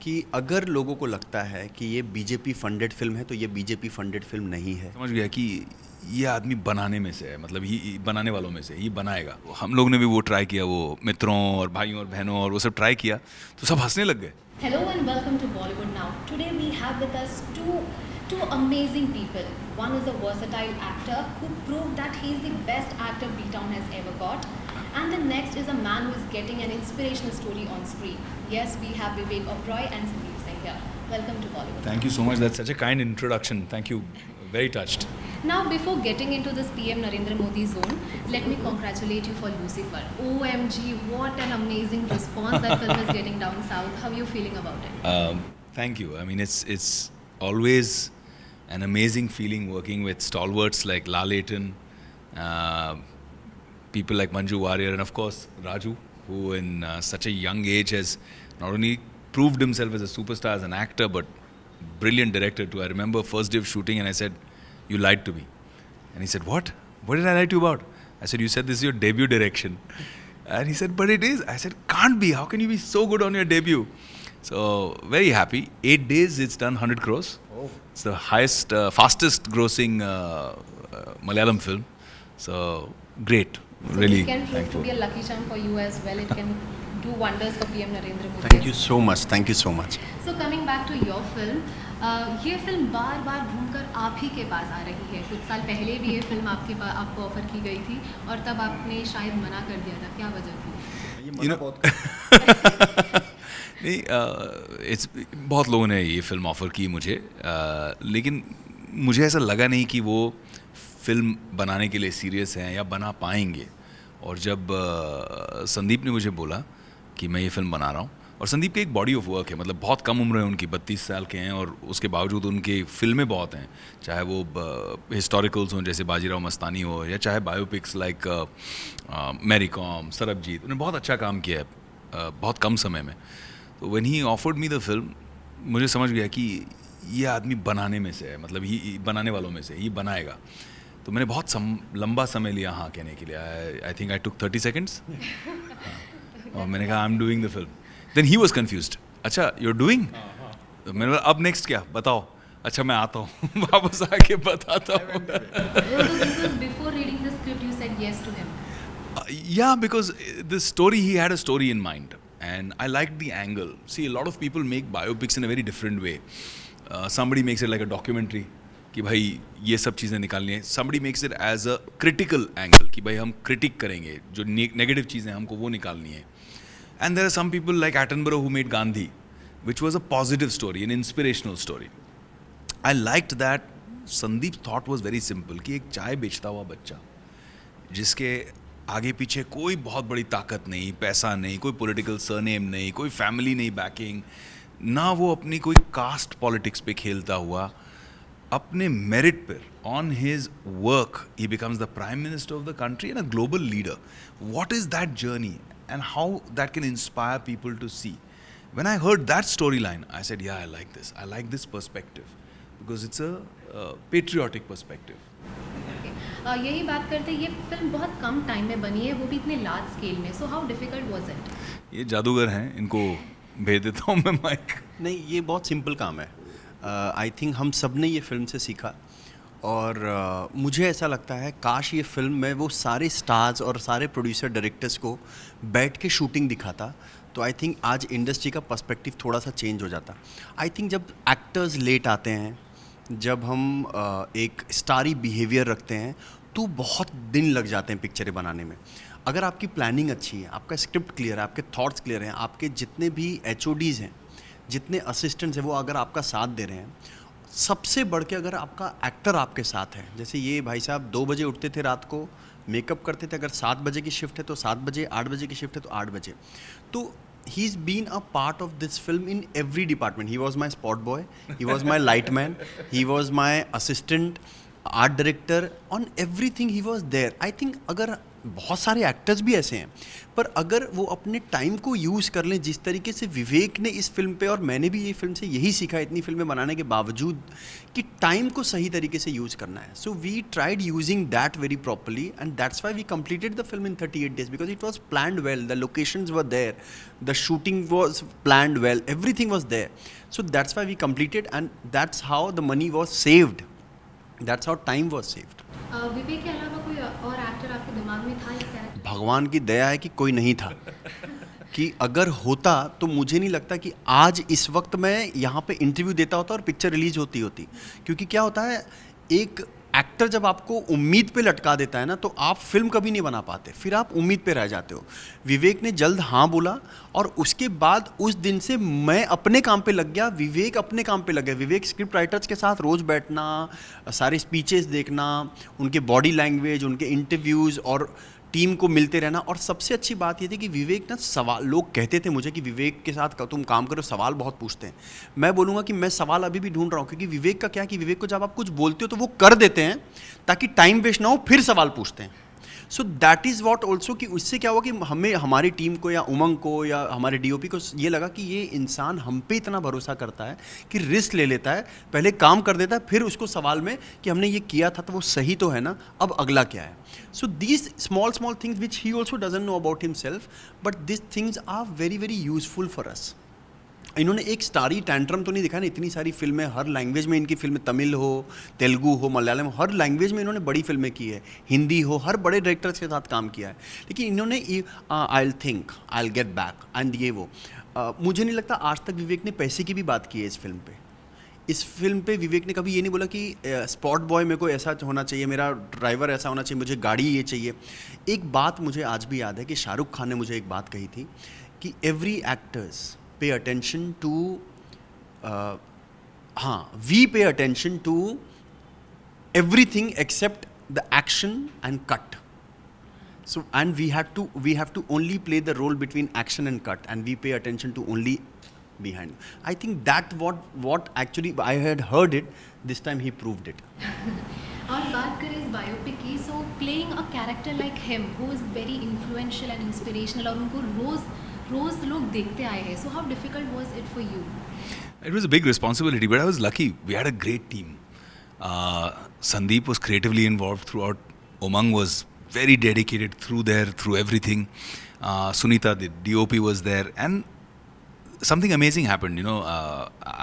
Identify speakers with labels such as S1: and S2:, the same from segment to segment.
S1: कि अगर लोगों को लगता है कि ये बीजेपी फंडेड फिल्म है तो ये बीजेपी फंडेड फिल्म नहीं है।
S2: समझ गया कि ये आदमी बनाने में से है, मतलब ये बनाने वालों में से ये बनाएगा। हम लोग ने भी वो ट्राई किया, वो मित्रों और भाइयों और बहनों और वो सब ट्राई किया तो सब हंसने लग गए।
S3: Hello and welcome to Bollywood Now. Today we have with us two amazing people. One is a versatile actor who proved that he is the best actor B-Town has ever got. And the next is a man who is getting an inspirational story on screen. Yes, we have Vivek Oberoi and Sandeep Singh here. Welcome to Bollywood.
S2: Thank you so much. That's such a kind introduction. Thank you. Very touched.
S3: Now, before getting into this PM Narendra Modi zone, let me congratulate you for Lucifer. OMG, what an amazing response that film is getting down south. How are you feeling about it?
S2: Thank you. I mean, it's always an amazing feeling working with stalwarts like Lalaton, people like Manju Warrior, and of course Raju, who in such a young age has not only proved himself as a superstar, as an actor, but brilliant director too. I remember first day of shooting and I said, "You lied to me." And he said, "What? What did I lie to you about?" I said, "You said this is your debut direction." And he said, "But it is." I said, "Can't be. How can you be so good on your debut?" So very happy. 8 days it's done 100 crores. Oh. It's the highest, fastest grossing Malayalam film. So great.
S3: So
S2: Really
S3: it can prove to
S2: thankful.
S3: be a lucky charm for you as well. It can do wonders for PM Narendra Modi.
S1: Thank you so much, thank you so much.
S3: So coming back to your film, ये film बार बार घूमकर आप ही के पास आ रही है। कुछ साल पहले भी ये फिल्म आपको ऑफर की गई थी और तब आपने शायद मना कर दिया था, क्या वजह थी?
S2: You know, नहीं, बहुत लोगों ने ये फिल्म ऑफ़र की मुझे, लेकिन मुझे ऐसा लगा नहीं कि वो फिल्म बनाने के लिए सीरियस हैं या बना पाएंगे। और जब संदीप ने मुझे बोला कि मैं ये फिल्म बना रहा हूँ, और संदीप की एक बॉडी ऑफ वर्क है, मतलब बहुत कम उम्र है उनकी, 32 साल के हैं, और उसके बावजूद उनकी फिल्में बहुत हैं, चाहे वो हिस्टोरिकल्स हों जैसे बाजीराव मस्तानी हो, या चाहे बायोपिक्स लाइक मैरी कॉम, सरबजीत। उन्होंने बहुत अच्छा काम किया है बहुत कम समय में। तो when he offered me the film, मुझे समझ गया कि ये आदमी बनाने में से है, मतलब ये बनाने वालों में से ये बनाएगा। तो मैंने बहुत लंबा समय लिया हाँ कहने के लिए। I think I took 30 seconds और मैंने कहा I am doing the film. Then he was confused, अच्छा यू आर डूइंग? मैंने बोला अब नेक्स्ट क्या बताओ? अच्छा मैं आता हूँ वापस आके बताता हूँ।
S3: So this was before reading the script you said yes to him.
S2: Yeah, because the story, he had a story in mind and I liked the angle. See, a lot of people make biopics in a very different way. Somebody makes it like a documentary कि भाई ये सब चीज़ें निकालनी है. Somebody makes it as a critical angle कि भाई हम critic करेंगे, जो negative चीज़ें हमको वो निकालनी है. And there are some people like Attenborough who made Gandhi, which was a positive story, an inspirational story. I liked that. Sandeep's thought was very simple कि एक चाय बेचता हुआ बच्चा जिसके आगे पीछे कोई बहुत बड़ी ताकत नहीं, पैसा नहीं, कोई पॉलिटिकल सरनेम नहीं, कोई फैमिली नहीं बैकिंग, ना वो अपनी कोई कास्ट पॉलिटिक्स पे खेलता हुआ, अपने मेरिट पर on his work he becomes the prime minister of the country and a global leader. What is that journey and how that can inspire people to see? When I heard that storyline, I said, yeah, I like this. I like this perspective because it's a patriotic perspective.
S3: यही बात करते हैं, ये film बहुत कम time में बनी है, वो भी इतने लार्ज स्केल में. So how difficult was it?
S2: ये जादूगर हैं, इनको भेज देता हूँ मैं माइक.
S1: नहीं, ये बहुत सिंपल काम है. आई थिंक हम सब ने ये फिल्म से सीखा और मुझे ऐसा लगता है काश ये फिल्म में वो सारे स्टार्स और सारे प्रोड्यूसर डायरेक्टर्स को बैठ के शूटिंग दिखाता तो आई थिंक आज इंडस्ट्री का पर्सपेक्टिव थोड़ा सा चेंज हो जाता. आई थिंक जब एक्टर्स लेट आते हैं, जब हम एक स्टारी बिहेवियर रखते हैं तो बहुत दिन लग जाते हैं पिक्चरें बनाने में. अगर आपकी प्लानिंग अच्छी है, आपका स्क्रिप्ट क्लियर है, आपके थॉट्स क्लियर हैं, आपके जितने भी HODs हैं, जितने असिस्टेंट्स हैं, वो अगर आपका साथ दे रहे हैं, सबसे बढ़ के अगर आपका एक्टर आपके साथ है. जैसे ये भाई साहब 2 बजे उठते थे रात को, मेकअप करते थे. अगर 7 बजे की शिफ्ट है तो 7 बजे, 8 बजे की शिफ्ट है तो 8 बजे. तो he's been a part of this film in every department. He was my spot boy, he was my light man, he was my assistant, art director, on everything he was there. I think अगर बहुत सारे actors भी ऐसे हैं, पर अगर वो अपने टाइम को यूज़ कर लें जिस तरीके से विवेक ने इस फिल्म पे, और मैंने भी ये फिल्म से यही सीखा इतनी फिल्में बनाने के बावजूद, कि टाइम को सही तरीके से यूज़ करना है. So we tried using that very properly and that's why we completed the film in 38 days because it was planned well, the locations were there, the shooting was planned well, everything was there. So that's why we completed and that's how the money was saved, that's how time was saved.
S3: विवेक के अलावा कोई और actor आपके दिमाग में था इस character?
S1: भगवान की दया है कि कोई नहीं था. कि अगर होता तो मुझे नहीं लगता कि आज इस वक्त मैं यहाँ पे इंटरव्यू देता होता और पिक्चर रिलीज होती. क्योंकि क्या होता है, एक एक्टर जब आपको उम्मीद पे लटका देता है ना, तो आप फिल्म कभी नहीं बना पाते, फिर आप उम्मीद पे रह जाते हो. विवेक ने जल्द हाँ बोला और उसके बाद उस दिन से मैं अपने काम पे लग गया, विवेक अपने काम पे लग गया. विवेक स्क्रिप्ट राइटर्स के साथ रोज़ बैठना, सारे स्पीचेस देखना, उनके बॉडी लैंग्वेज, उनके इंटरव्यूज़ और टीम को मिलते रहना. और सबसे अच्छी बात ये थी कि विवेक ना सवाल, लोग कहते थे मुझे कि विवेक के साथ तुम काम करो, सवाल बहुत पूछते हैं. मैं बोलूँगा कि मैं सवाल अभी भी ढूंढ रहा हूँ, क्योंकि विवेक का क्या है कि विवेक को जब आप कुछ बोलते हो तो वो कर देते हैं ताकि टाइम वेस्ट ना हो, फिर सवाल पूछते हैं. So that is what also, कि उससे क्या हुआ कि हमें, हमारी टीम को या उमंग को या हमारे DOP को ये लगा कि ये इंसान हम पे इतना भरोसा करता है कि रिस्क ले लेता है, पहले काम कर देता है, फिर उसको सवाल में कि हमने ये किया था तो वो सही तो है ना, अब अगला क्या है. So these small things which he also doesn't know about himself, but this things are very very useful for us. इन्होंने एक स्टारी टैंट्रम तो नहीं दिखा ना, इतनी सारी फिल्में, हर लैंग्वेज में इनकी फिल्में, तमिल हो, तेलुगु हो, मलयालम, हर लैंग्वेज में इन्होंने बड़ी फिल्में की है, हिंदी हो, हर बड़े डायरेक्टर्स के साथ काम किया है. लेकिन इन्होंने I will get back and ये वो, मुझे नहीं लगता आज तक विवेक ने पैसे की भी बात की है इस फिल्म पे. इस फिल्म पे विवेक ने कभी ये नहीं बोला कि स्पॉट बॉय मेरे को ऐसा होना चाहिए, मेरा ड्राइवर ऐसा होना चाहिए, मुझे गाड़ी ये चाहिए. एक बात मुझे आज भी याद है कि शाहरुख खान ने मुझे एक बात कही थी कि every actors pay attention to we pay attention to everything except the action and cut. So and we have to only play the role between action and cut, and we pay attention to only behind. I think that what actually I had heard it, this time he proved it.
S3: और बात करें इस biopic की, सो playing a character like him who is very influential and inspirational, और उनको रोज लोग देखते आए हैं, so how difficult was it for you?
S2: It was a big responsibility, but I was lucky. We had a great team. Sandeep was creatively involved throughout. Umang was very dedicated through everything. Sunita, the DOP, was there, and something amazing happened. You know,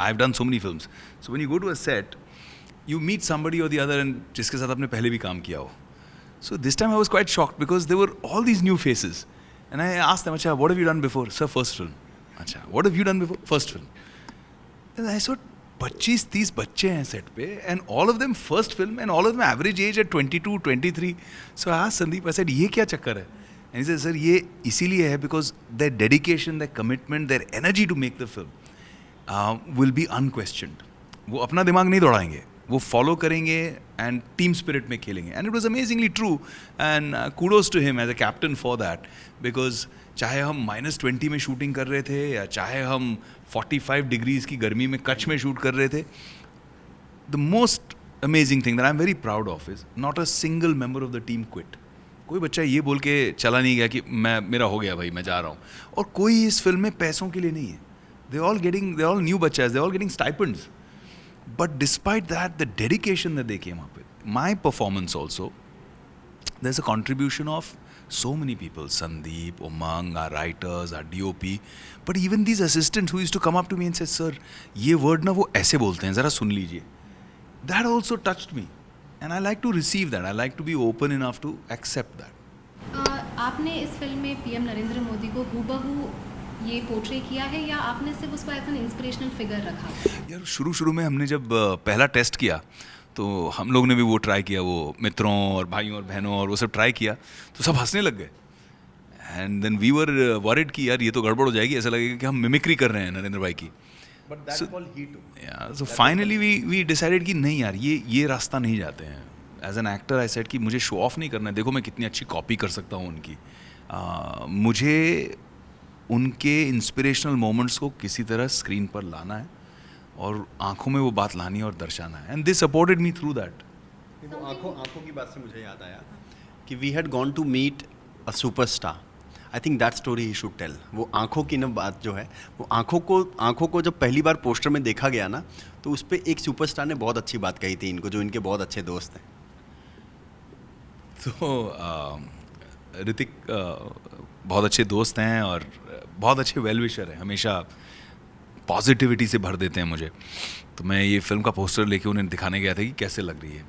S2: I've done so many films. So when you go to a set, you meet somebody or the other, and जिसके साथ आपने पहले भी काम किया हो. So this time I was quite shocked because there were all these new faces. And I asked them, "Acha, what have you done before?" "Sir, first film." "Acha, what have you done before?" "First film." And I thought, 25-30 बच्चे हैं set पे, and all of them first film, and all of them average age at 22, 23. So I asked Sandeep, I said, ये क्या चक्कर है? And he said, "Sir, ये इसीलिए है because their dedication, their commitment, their energy to make the film will be unquestioned. वो अपना दिमाग नहीं दौड़ाएंगे, वो फॉलो करेंगे एंड टीम स्पिरिट में खेलेंगे." And it was amazingly true, and kudos to him as a captain for that, because चाहे हम -20 में शूटिंग कर रहे थे या चाहे हम 45 डिग्रीज की गर्मी में कच्छ में शूट कर रहे थे, the most amazing thing that I am very proud of is not a single member of the team quit. कोई बच्चा ये बोल के चला नहीं गया कि मेरा हो गया भाई, मैं जा रहा हूँ. और कोई इस फिल्म में पैसों के लिए नहीं है. दे ऑल न्यू बच्चा, they all getting stipends. But despite that, the dedication that they came up with, my performance also, there's a contribution of so many people, Sandeep, Umang, our writers, our DOP, but even these assistants who used to come up to me and say, "Sir, ये word ना वो ऐसे बोलते हैं, ज़रा सुन लीजिए." That also touched me, and I like to receive that. I like to be open enough to accept that.
S3: आपने इस फिल्म में PM नरेंद्र मोदी को हूबहू ये पोर्ट्रे किया है, या आपने सिर्फ उसको एज एन इंस्पिरेशनल फिगर रखा?
S2: यार शुरू में हमने जब पहला टेस्ट किया तो हम लोग ने भी वो ट्राई किया, वो मित्रों और भाइयों और बहनों और वो सब ट्राई किया, तो सब हंसने लग गए. And then we were worried कि यार ये तो गड़बड़ हो जाएगी, ऐसा लगेगा कि हम मिमिक्री कर रहे हैं नरेंद्र भाई की. सो फाइनली वी डिसाइडेड कि नहीं यार, ये रास्ता नहीं जाते हैं. As an actor I said कि मुझे शो ऑफ नहीं करना है, देखो मैं कितनी अच्छी कॉपी कर सकता हूँ उनकी. मुझे उनके इंस्पिरेशनल मोमेंट्स को किसी तरह स्क्रीन पर लाना है और आंखों में वो बात लानी है और दर्शाना है. And they supported me through that.
S1: आंखों की बात से मुझे याद आया कि we had gone to meet a superstar, I think that story he should tell. वो आँखों की ना बात जो है, वो आँखों को जब पहली बार पोस्टर में देखा गया ना, तो उस पर एक सुपरस्टार ने बहुत अच्छी बात कही थी इनको, जो इनके बहुत अच्छे दोस्त हैं।
S2: तो ऋतिक बहुत अच्छे दोस्त हैं और बहुत अच्छे वेल विशर हैं, हमेशा पॉजिटिविटी से भर देते हैं मुझे। तो मैं ये फिल्म का पोस्टर लेके उन्हें दिखाने गया था कि कैसे लग रही है।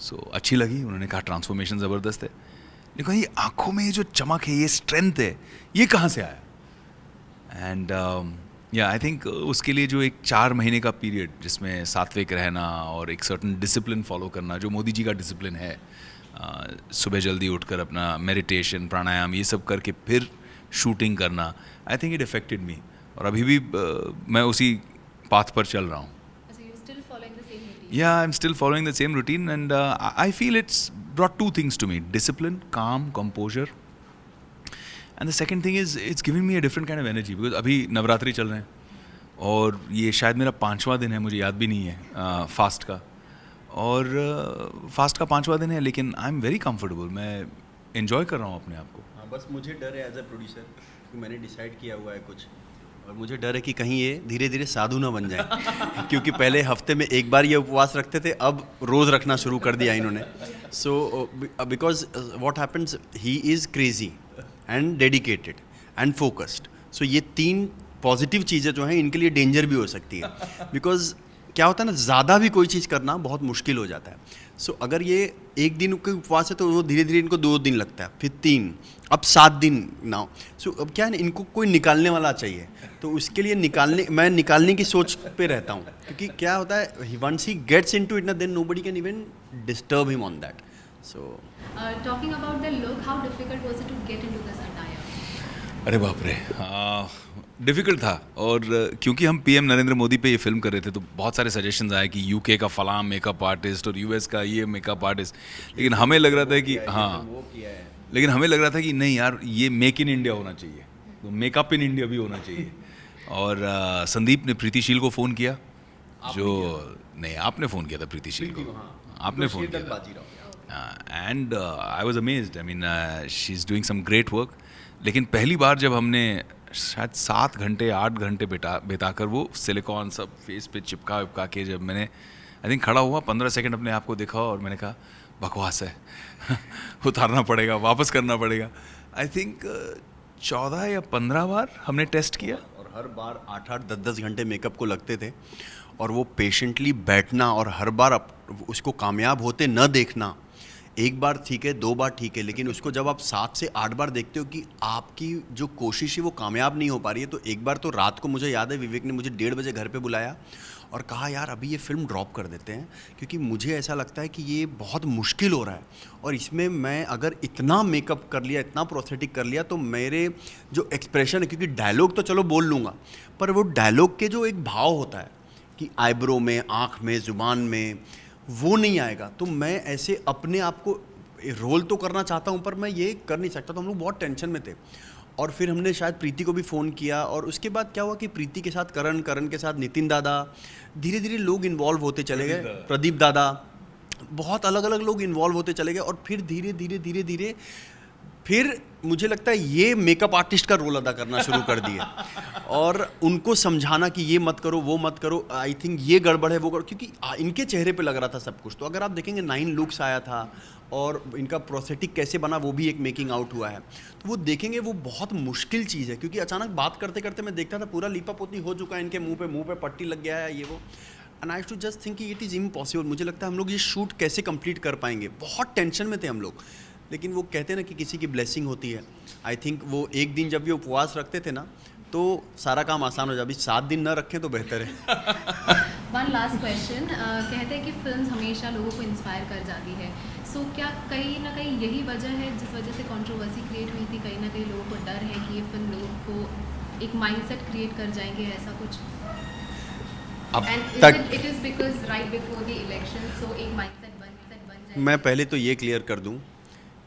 S2: सो अच्छी लगी, उन्होंने कहा ट्रांसफॉर्मेशन ज़बरदस्त है, लेकिन कहा ये आँखों में ये जो चमक है, ये स्ट्रेंथ है, ये कहाँ से आया। एंड या आई थिंक उसके लिए जो एक 4 महीने का पीरियड जिसमें सात्विक रहना और एक सर्टन डिसिप्लिन फॉलो करना, जो मोदी जी का डिसिप्लिन है, सुबह जल्दी उठकर अपना मेडिटेशन प्राणायाम ये सब करके फिर शूटिंग करना, आई थिंक इट अफेक्टेड मी। और अभी भी मैं उसी पाथ पर चल रहा हूँ।
S3: So you're still following the same routine?
S2: Yeah, I'm still following the same routine, and I feel it's brought 2 things to me: discipline, calm, composure, and the second thing is it's giving me a different kind of energy because अभी नवरात्रि चल रहे हैं और ये शायद मेरा 5वां दिन है, मुझे याद भी नहीं है फास्ट का, और फास्ट का 5वां दिन है, लेकिन आई एम वेरी कंफर्टेबल, मैं एंजॉय कर रहा हूँ अपने आप को।
S1: हाँ, बस मुझे डर है एज अ प्रोड्यूसर कि मैंने डिसाइड किया हुआ है कुछ, और मुझे डर है कि कहीं ये धीरे धीरे साधु ना बन जाए क्योंकि पहले हफ्ते में एक बार ये उपवास रखते थे, अब रोज़ रखना शुरू कर दिया इन्होंने। So because what happens, he is crazy and dedicated and focused. So ये 3 पॉजिटिव चीज़ें जो हैं इनके लिए डेंजर भी हो सकती है, बिकॉज क्या होता है ना, ज़्यादा भी कोई चीज़ करना बहुत मुश्किल हो जाता है। सो अगर ये 1 दिन के उपवास है तो वो धीरे धीरे इनको 2 दिन लगता है, फिर 3, अब 7 दिन नाउ। सो अब क्या है ना, इनको कोई निकालने वाला चाहिए, तो उसके लिए मैं निकालने की सोच पे रहता हूँ, क्योंकि क्या होता है, once he gets into it ना, then nobody can even disturb him on that. So
S3: Talking about the look, how difficult was it to get into this attire?
S2: अरे बाप रे, डिफ़िकल्ट था। और क्योंकि हम पीएम नरेंद्र मोदी पे ये फिल्म कर रहे थे, तो बहुत सारे सजेशंस आए कि यूके का फलां मेकअप आर्टिस्ट और यूएस का ये मेकअप आर्टिस्ट, लेकिन हमें लग रहा था कि लेकिन हमें लग रहा था कि नहीं यार, ये मेक इन इंडिया होना चाहिए, तो मेकअप इन इंडिया भी होना चाहिए। और संदीप ने प्रीतिशील को फ़ोन किया, नहीं आपने फ़ोन किया था प्रीतिशील को, आपने फ़ोन किया था, and I was amazed. I mean she is doing some great work. लेकिन पहली बार जब हमने शायद 7 घंटे 8 घंटे बिताकर वो सिलिकॉन सब फेस पे चिपका के, जब मैंने आई थिंक खड़ा हुआ 15 सेकंड अपने आप को देखा और मैंने कहा बकवास है उतारना पड़ेगा, वापस करना पड़ेगा। आई थिंक 14 या 15 बार हमने टेस्ट किया,
S1: और हर बार 8-8 10-10 घंटे मेकअप को लगते थे, और वो पेशेंटली बैठना और हर बार उसको कामयाब होते न देखना, 1 बार ठीक है, 2 बार ठीक है, लेकिन उसको जब आप 7 से 8 बार देखते हो कि आपकी जो कोशिश है वो कामयाब नहीं हो पा रही है, तो एक बार तो रात को मुझे याद है विवेक ने मुझे 1:30 बजे घर पे बुलाया और कहा यार अभी ये फ़िल्म ड्रॉप कर देते हैं, क्योंकि मुझे ऐसा लगता है कि ये बहुत मुश्किल हो रहा है, और इसमें मैं अगर इतना मेकअप कर लिया, इतना प्रोस्थेटिक कर लिया, तो मेरे जो एक्सप्रेशन है, क्योंकि डायलॉग तो चलो बोल लूँगा, पर वो डायलॉग के जो एक भाव होता है कि आईब्रो में, आँख में, ज़ुबान में, वो नहीं आएगा। तो मैं ऐसे अपने आप को रोल तो करना चाहता हूँ, पर मैं ये कर नहीं सकता, तो हम लोग बहुत टेंशन में थे। और फिर हमने शायद प्रीति को भी फ़ोन किया, और उसके बाद क्या हुआ कि प्रीति के साथ करण के साथ नितिन दादा, धीरे धीरे लोग इन्वॉल्व होते चले गए, प्रदीप दादा, बहुत अलग अलग लोग इन्वॉल्व होते चले गए, और फिर धीरे धीरे फिर मुझे लगता है ये मेकअप आर्टिस्ट का रोल अदा करना शुरू कर दिया, और उनको समझाना कि ये मत करो, वो मत करो, आई थिंक ये गड़बड़ है, वो क्योंकि इनके चेहरे पे लग रहा था सब कुछ। तो अगर आप देखेंगे 9 लुक्स आया था, और इनका प्रोस्थेटिक कैसे बना वो भी एक मेकिंग आउट हुआ है, तो वो देखेंगे, वो बहुत मुश्किल चीज़ है, क्योंकि अचानक बात करते करते मैं देखता था पूरा लीपा पोतनी हो चुका है, इनके मुंह पे पट्टी लग गया है, ये वो, and I too just think it is impossible. मुझे लगता है हम लोग ये शूट कैसे कंप्लीट कर पाएंगे, बहुत टेंशन में थे हम लोग। लेकिन वो कहते हैं ना कि किसी की ब्लेसिंग होती है, आई थिंक वो एक दिन जब ये उपवास रखते थे ना, तो सारा काम आसान हो जाए। अभी 7 दिन ना रखें तो बेहतर है।
S3: वन लास्ट क्वेश्चन, कहते हैं कि फिल्म हमेशा लोगों को इंस्पायर कर जाती है, सो क्या कहीं ना कहीं यही वजह है जिस वजह से कंट्रोवर्सी क्रिएट हुई थी, कहीं ना कहीं लोगों को डर है कि ये फिल्म लोगों को एक माइंडसेट क्रिएट कर जाएंगे, ऐसा कुछ? And it is because right before the election, so एक माइंडसेट बन जाए।
S1: मैं पहले तो ये क्लियर कर दूं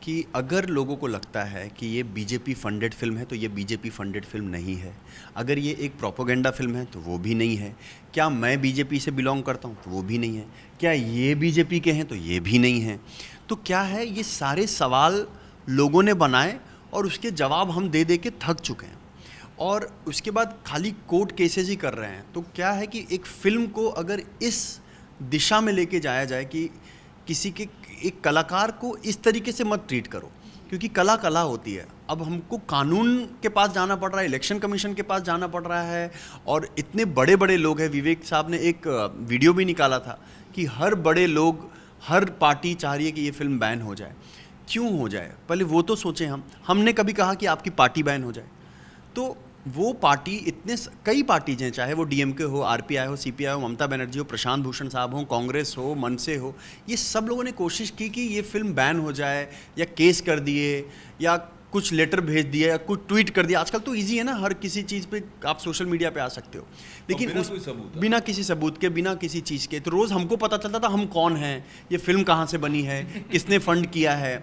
S1: कि अगर लोगों को लगता है कि ये बीजेपी फंडेड फिल्म है, तो ये बीजेपी फंडेड फिल्म नहीं है। अगर ये एक प्रोपोगेंडा फिल्म है तो वो भी नहीं है। क्या मैं बीजेपी से बिलोंग करता हूँ? तो वो भी नहीं है। क्या ये बीजेपी के हैं? तो ये भी नहीं है। तो क्या है, ये सारे सवाल लोगों ने बनाए और उसके जवाब हम दे दे के थक चुके हैं और उसके बाद खाली कोर्ट केसेस ही कर रहे हैं। तो क्या है कि एक फ़िल्म को अगर इस दिशा में लेके जाया जाए कि किसी के एक कलाकार को इस तरीके से मत ट्रीट करो, क्योंकि कला कला होती है। अब हमको कानून के पास जाना पड़ रहा है, इलेक्शन कमीशन के पास जाना पड़ रहा है और इतने बड़े बड़े लोग हैं। विवेक साहब ने एक वीडियो भी निकाला था कि हर बड़े लोग, हर पार्टी चाह रही है कि ये फिल्म बैन हो जाए। क्यों हो जाए, पहले वो तो सोचें। हमने कभी कहा कि आपकी पार्टी बैन हो जाए? तो वो पार्टी कई पार्टीज हैं, चाहे वो डीएमके हो, आरपीआई हो, सीपीआई हो, ममता बनर्जी हो, प्रशांत भूषण साहब हो, कांग्रेस हो, मनसे हो, ये सब लोगों ने कोशिश की कि ये फिल्म बैन हो जाए या केस कर दिए या कुछ लेटर भेज दिया या कुछ ट्वीट कर दिया। आजकल तो इजी है ना, हर किसी चीज़ पे आप सोशल मीडिया पे आ सकते हो, लेकिन बिना किसी सबूत के, बिना किसी चीज़ के। तो रोज़ हमको पता चलता था हम कौन हैं, ये फिल्म कहाँ से बनी है, किसने फंड किया है।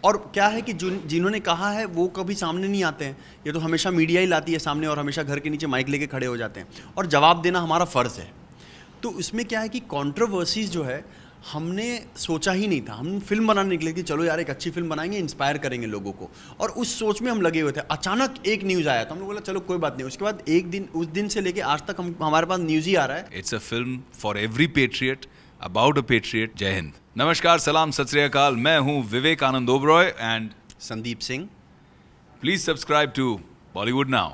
S1: और क्या है कि जिन्होंने कहा है वो कभी सामने नहीं आते हैं, ये तो हमेशा मीडिया ही लाती है सामने और हमेशा घर के नीचे माइक लेके खड़े हो जाते हैं और जवाब देना हमारा फ़र्ज़ है। तो इसमें क्या है कि कंट्रोवर्सीज जो है हमने सोचा ही नहीं था। हम फिल्म बनाने निकले कि चलो यार एक अच्छी फिल्म बनाएंगे, इंस्पायर करेंगे लोगों को, और उस सोच में हम लगे हुए थे। अचानक एक न्यूज़ आया तो हम लोग बोला चलो कोई बात नहीं। उसके बाद एक दिन, उस दिन से लेके आज तक हमारे पास न्यूज़ ही आ रहा है।
S2: It's a film for every patriot about a patriot. जय हिंद, नमस्कार, सलाम, सत श्री अकाल। मैं हूं Vivekanand Oberoi and
S1: Sandeep Singh.
S2: Please subscribe to Bollywood now.